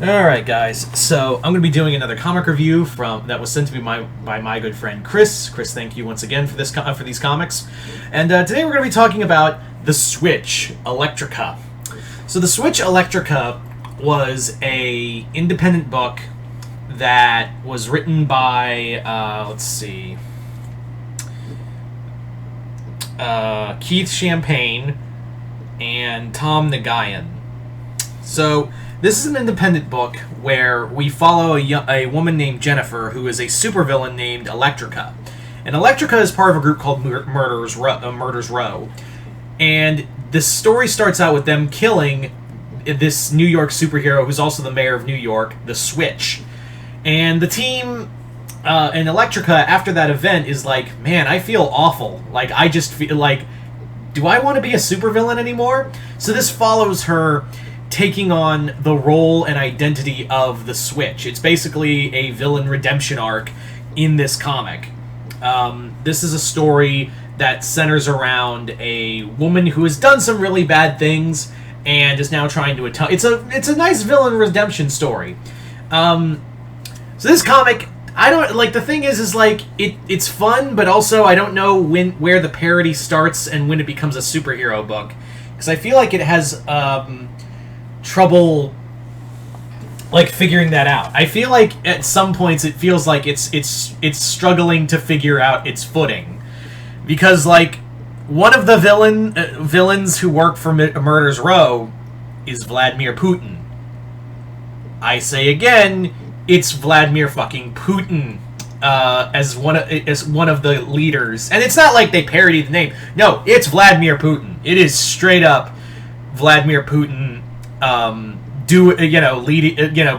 Alright guys, so I'm going to be doing another comic review that was sent to me by my good friend Chris. Chris, thank you once again for these comics. And today we're going to be talking about The Switch, Electrica. So The Switch, Electrica was a independent book that was written by, Keith Champagne and Tom Nagayan. So this is an independent book where we follow a woman named Jennifer who is a supervillain named Electrica. And Electrica is part of a group called Murder's Row. And the story starts out with them killing this New York superhero who's also the mayor of New York, the Switch. And the team and Electrica, after that event, is like, man, I feel awful. Like, I just feel like, do I want to be a supervillain anymore? So this follows her taking on the role and identity of the Switch. It's basically a villain redemption arc in this comic. This is a story that centers around a woman who has done some really bad things and is now trying to atone. It's a nice villain redemption story. So this comic, I don't like. The thing is like it's fun, but also I don't know where the parody starts and when it becomes a superhero book, because I feel like it has trouble like figuring that out. I feel like at some points it feels like it's struggling to figure out its footing, because like one of the villains who work for Murder's Row is Vladimir Putin. I say again, it's Vladimir fucking Putin as one of the leaders, and it's not like they parody the name. No, it's Vladimir Putin. It is straight up Vladimir Putin.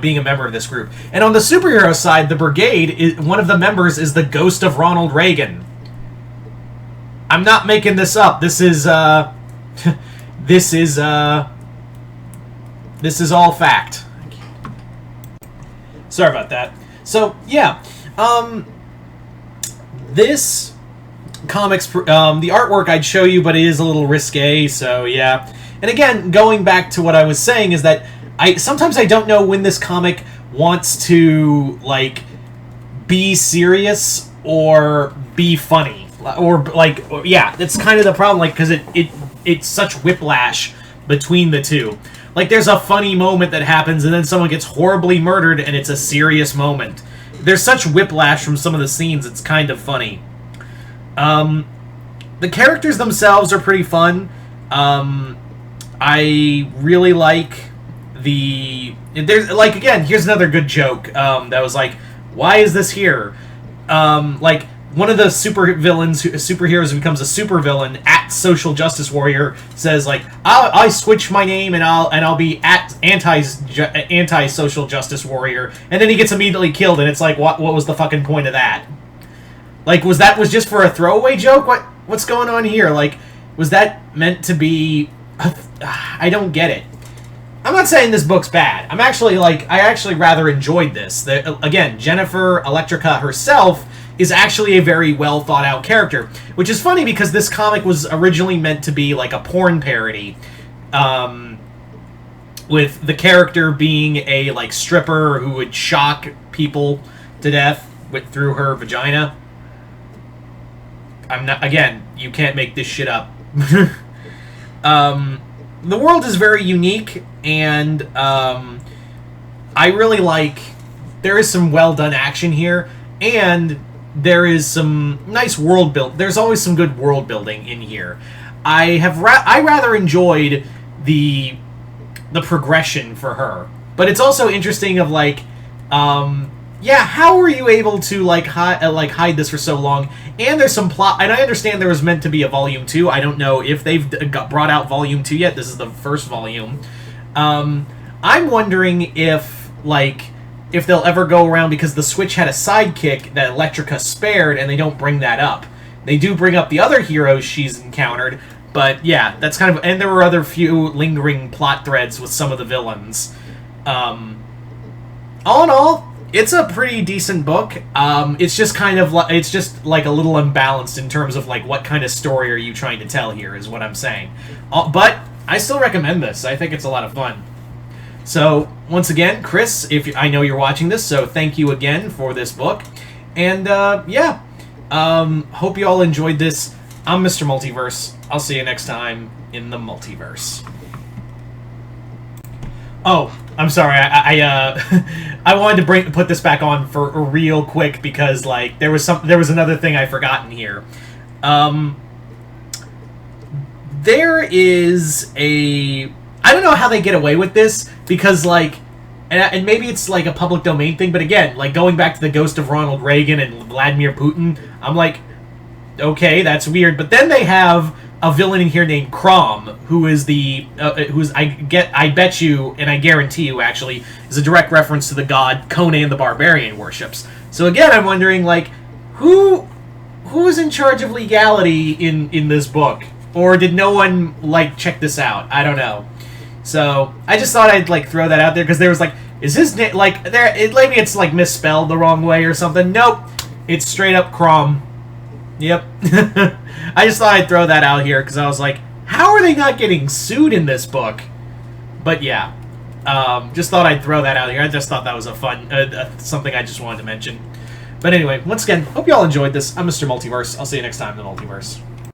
Being a member of this group. And on the superhero side, the Brigade, one of the members is the ghost of Ronald Reagan. I'm not making this up. This is this is all fact. Sorry about that. So yeah, this comics, the artwork I'd show you, but it is a little risque. So yeah. And again, going back to what I was saying is that sometimes I don't know when this comic wants to like be serious or be funny, that's kind of the problem. Like, because it's such whiplash between the two. Like, there's a funny moment that happens, and then someone gets horribly murdered, and it's a serious moment. There's such whiplash from some of the scenes. It's kind of funny. The characters themselves are pretty fun. I really like there's like, again, here's another good joke that was like, why is this here? Like, one of the superheroes who becomes a supervillain, at Social Justice Warrior, says like, I switch my name and I'll be at anti Social Justice Warrior, and then he gets immediately killed, and it's like, what was the fucking point of that? Like, was just for a throwaway joke? What's going on here? Like, was that meant to be? I don't get it. I'm not saying this book's bad. I actually rather enjoyed this. Again, Jennifer Electrica herself is actually a very well thought out character, which is funny because this comic was originally meant to be like a porn parody, with the character being a like stripper who would shock people to death through her vagina. Again, you can't make this shit up. The world is very unique, and I really like. There is some well done action here, and there is some nice world build. There's always some good world building in here. I rather enjoyed the progression for her, but it's also interesting of like, how were you able to hide this for so long? And there's some plot, and I understand there was meant to be a volume 2. I don't know if they've brought out volume 2 yet. This is the first volume. I'm wondering if they'll ever go around, because the Switch had a sidekick that Electrica spared, and they don't bring that up. They do bring up the other heroes she's encountered, but yeah, that's kind of, and there were other few lingering plot threads with some of the villains. All in all, it's a pretty decent book. It's just like a little unbalanced in terms of like what kind of story are you trying to tell here, is what I'm saying. But I still recommend this. I think it's a lot of fun. So, once again, Chris, I know you're watching this, so thank you again for this book. And, yeah. Hope you all enjoyed this. I'm Mr. Multiverse. I'll see you next time in the multiverse. Oh, I'm sorry. I wanted to put this back on for real quick because like there was another thing I forgot in here. There is I don't know how they get away with this because like and maybe it's like a public domain thing, but again, like going back to the ghost of Ronald Reagan and Vladimir Putin, I'm like, okay, that's weird. But then they have a villain in here named Crom, who is I bet you, and I guarantee you actually, is a direct reference to the god Conan the Barbarian worships. So again, I'm wondering, like, who's in charge of legality in this book? Or did no one, like, check this out? I don't know. So, I just thought I'd, like, throw that out there, because there was, like, is his name, like, maybe it's, like, misspelled the wrong way or something. Nope. It's straight up Crom. Yep. I just thought I'd throw that out here because I was like, how are they not getting sued in this book? But yeah, just thought I'd throw that out here. I just thought that was a fun, something I just wanted to mention. But anyway, once again, hope you all enjoyed this. I'm Mr. Multiverse. I'll see you next time in the Multiverse.